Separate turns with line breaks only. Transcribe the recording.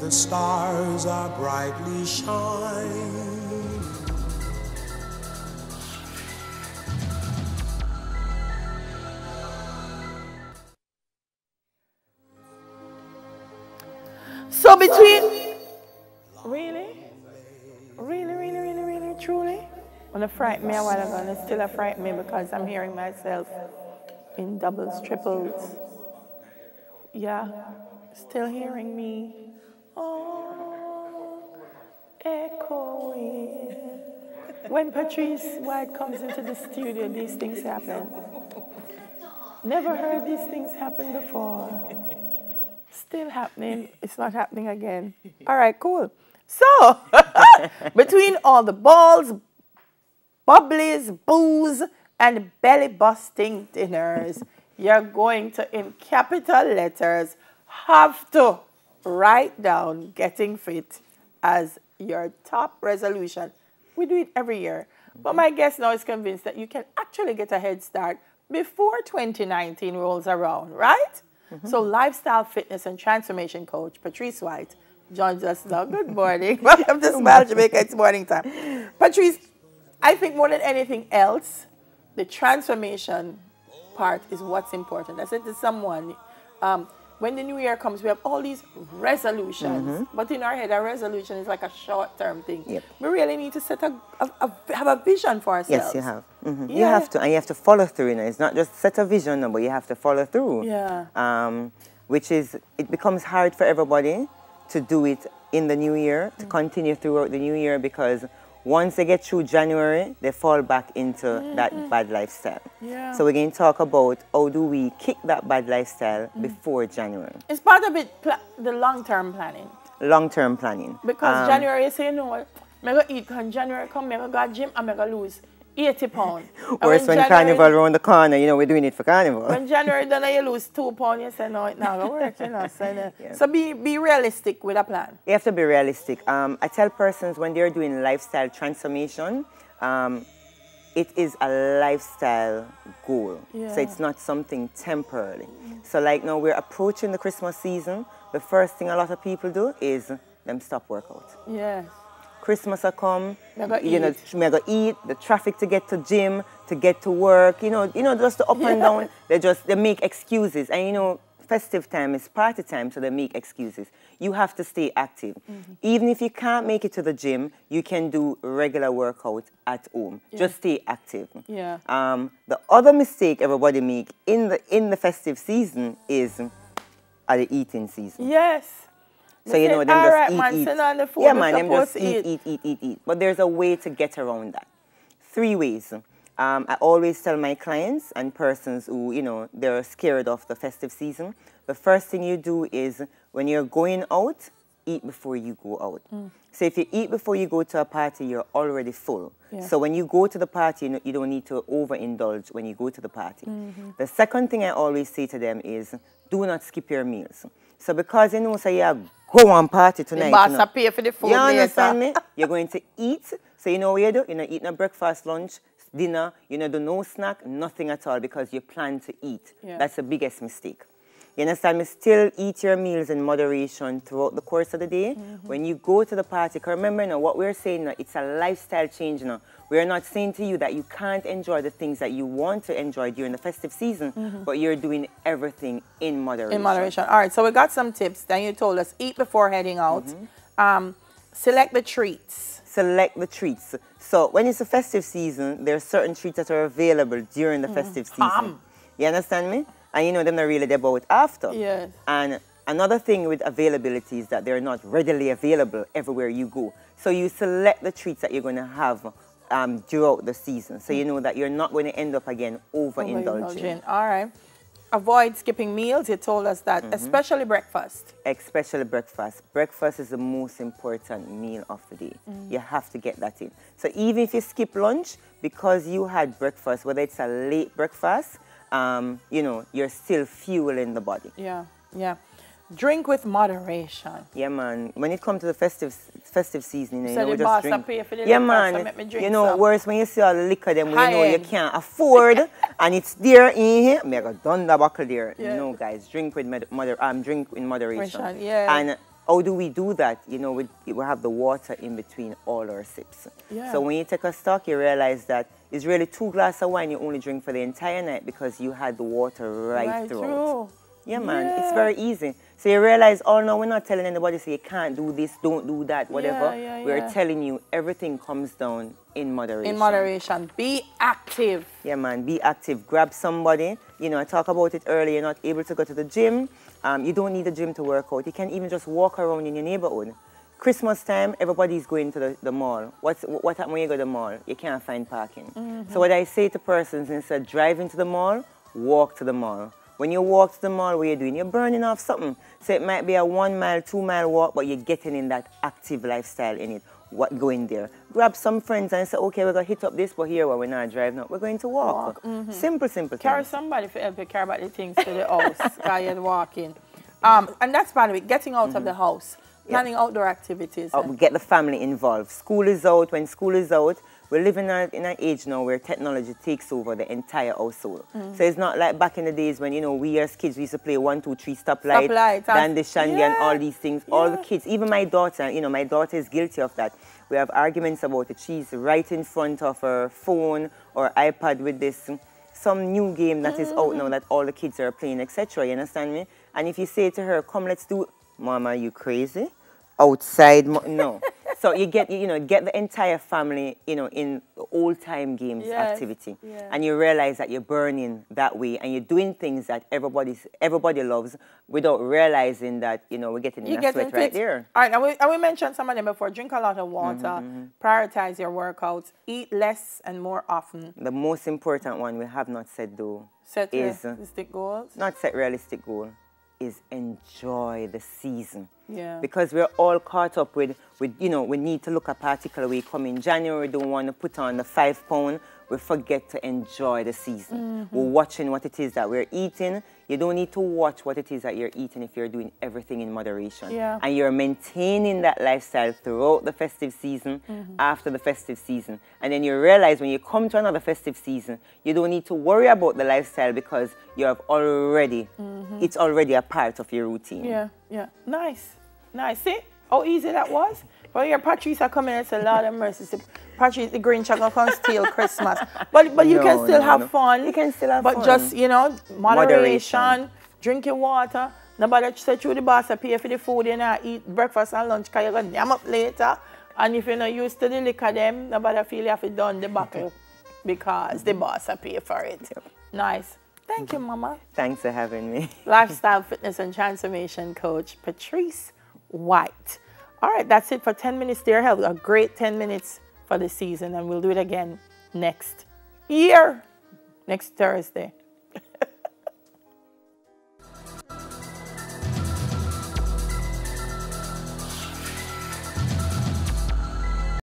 the stars are brightly shine.
So between, really, truly, when it frightened me a while ago, and it still frightened me because I'm hearing myself in doubles, triples. Yeah, still hearing me. Oh, echoing. When Patrice White comes into the studio, these things happen. Never heard these things happen before. Still happening. It's not happening again. All right, cool. So, between all the balls, bubblies, booze, and belly-busting dinners, you're going to, in capital letters, have to write down getting fit as your top resolution. We do it every year. But my guest now is convinced that you can actually get a head start before 2019 rolls around, right? So lifestyle, fitness, and transformation coach Patrice White joins us now. Good morning. Welcome to Smile Jamaica. It's morning time. Patrice, I think more than anything else, the transformation part is what's important. I said to someone, when the new year comes, we have all these resolutions. But in our head, a resolution is like a short-term thing.
Yep.
We really need to set have a vision for ourselves.
Yes, you have.
Yeah.
You have to, and you have to follow through. You know? It's not just set a vision, no, but you have to follow through.
Yeah.
Which is, it becomes hard for everybody to do it in the new year, to continue throughout the new year, because once they get through January, they fall back into that bad lifestyle.
Yeah.
So we're going to talk about how do we kick that bad lifestyle before January.
It's part of it, the long-term planning.
Long-term planning.
Because January, you say, you know what, I'm going to eat, when January come, I'm going to go to the gym, and I'm going to lose 80 pounds.
Whereas when Carnival around the corner, you know, we're doing it for Carnival.
When January done, you lose 2 pounds, you say, no, it's not going to work, you know. So, so be realistic with a plan.
You have to be realistic. I tell persons when they're doing lifestyle transformation, it is a lifestyle goal.
Yeah.
So it's not something temporary. So like now we're approaching the Christmas season, the first thing a lot of people do is them stop workout.
Yes.
Christmas will come,
you know,
me go eat, the traffic to get to gym, to get to work, you know, just the up and down. They make excuses. And you know, festive time is party time, so they make excuses. You have to stay active. Even if you can't make it to the gym, you can do regular workout at home. Just stay active.
Yeah.
The other mistake everybody make in the festive season is at the eating season.
Yes.
So you know, them just eat,
man,
eat.
On the food
Yeah, man, them just eat. But there's a way to get around that. 3 ways. I always tell my clients and persons who, you know, they're scared of the festive season, the first thing you do is when you're going out, eat before you go out. So if you eat before you go to a party, you're already full. Yeah. So when you go to the party, you don't need to overindulge when you go to the party. The second thing I always say to them is, do not skip your meals. So because you know, say you go on party tonight,
the boss pay for the food.
You understand me? You're going to eat. So you know what you do? You're not eating a breakfast, lunch, dinner. You know, do no snack, nothing at all because you plan to eat. Yeah. That's the biggest mistake. You understand me? Still eat your meals in moderation throughout the course of the day. When you go to the party, because remember now, what we're saying now, it's a lifestyle change now. We're not saying to you that you can't enjoy the things that you want to enjoy during the festive season, but you're doing everything in moderation.
In moderation. All right, so we got some tips. Then you told us, eat before heading out. Select the treats.
Select the treats. So when it's a festive season, there are certain treats that are available during the festive season. You understand me? And you know, they're not really about after.
Yes.
And another thing with availability is that they're not readily available everywhere you go. So you select the treats that you're going to have throughout the season. So you know that you're not going to end up again overindulging.
All right. Avoid skipping meals. You told us that, especially breakfast.
Especially breakfast. Breakfast is the most important meal of the day. You have to get that in. So even if you skip lunch, because you had breakfast, whether it's a late breakfast, you know, you're still fueling the body.
Yeah, yeah. Drink with moderation.
Yeah, man. When it comes to the festive season, you know,
we just drink. Pay for the
yeah, man. You know, worse when you see all the liquor them, you know you can't afford, and it's there in here. Me go done the buckle there. You know, guys, drink with drink in moderation.
Yeah.
And How do we do that? You know, we have the water in between all our sips.
Yeah.
So when you take a stock, you realize that it's really 2 glasses of wine you only drink for the entire night because you had the water right throughout. Yeah, man, it's very easy. So you realize, oh no, we're not telling anybody, so you can't do this, don't do that, whatever. We're telling you everything comes down in moderation.
In moderation. Be active.
Yeah, man, be active. Grab somebody. You know, I talked about it earlier. You're not able to go to the gym. You don't need a gym to work out. You can even just walk around in your neighborhood. Christmas time, everybody's going to the mall. What happens when you go to the mall? You can't find parking. So what I say to persons, instead of driving to the mall, walk to the mall. When you walk to the mall, what you're doing? You're burning off something. So it might be a 1 mile, 2 mile walk, but you're getting in that active lifestyle in it. What going there? Grab some friends and say, okay, we're going to hit up this, but here we're not driving up. We're going to walk. Simple
Carry
things.
somebody to help you carry about the things to the house while you're walking. And that's part of it, getting out of the house, planning outdoor activities.
Get the family involved. School is out. When school is out, we're living in an age now where technology takes over the entire household. So it's not like back in the days when, you know, we as kids, we used to play 1, 2, 3 stoplight, Dandy Shandy and all these things. All the kids, even my daughter, you know, my daughter is guilty of that. We have arguments about it. She's right in front of her phone or iPad with this, some new game that is out now that all the kids are playing, etc. You understand me? And if you say to her, come, let's do it. Mama, are you crazy? Outside, no. So you get the entire family, you know, in old-time games activity. And you realize that you're burning that way and you're doing things that everybody loves without realizing that, you know, we're getting in a sweat right there.
All right, and we mentioned some of them before. Drink a lot of water, prioritize your workouts, eat less and more often.
The most important one we have not said, though,
set realistic goals.
Not set realistic goal, is enjoy the season.
Yeah.
Because we're all caught up with, you know, we need to look a particular way. Come in January, we don't want to put on the 5 pound. We forget to enjoy the season. We're watching what it is that we're eating. You don't need to watch what it is that you're eating if you're doing everything in moderation.
Yeah.
And you're maintaining that lifestyle throughout the festive season, after the festive season. And then you realize when you come to another festive season, you don't need to worry about the lifestyle because you have already, it's already a part of your routine.
Yeah, yeah. Nice. Nice. See how easy that was? Well, your Patrice are coming and say, Lord have mercy. Patrice, the Grinch are going to come steal Christmas. But you can still have fun.
You can still have
fun. But just, you know, moderation. Drink your water. Nobody say through the boss pay for the food, you know, eat breakfast and lunch because you're going to jam up later. And if you're not used to the liquor, them, nobody feel you have to done the buckle because the boss pay for it. Yep. Nice. Thank you, Mama.
Thanks for having me.
Lifestyle, fitness, and transformation coach, Patrice White. All right, that's it for 10 Minutes Dear Health. A great 10 minutes for the season, and we'll do it again next year, next Thursday.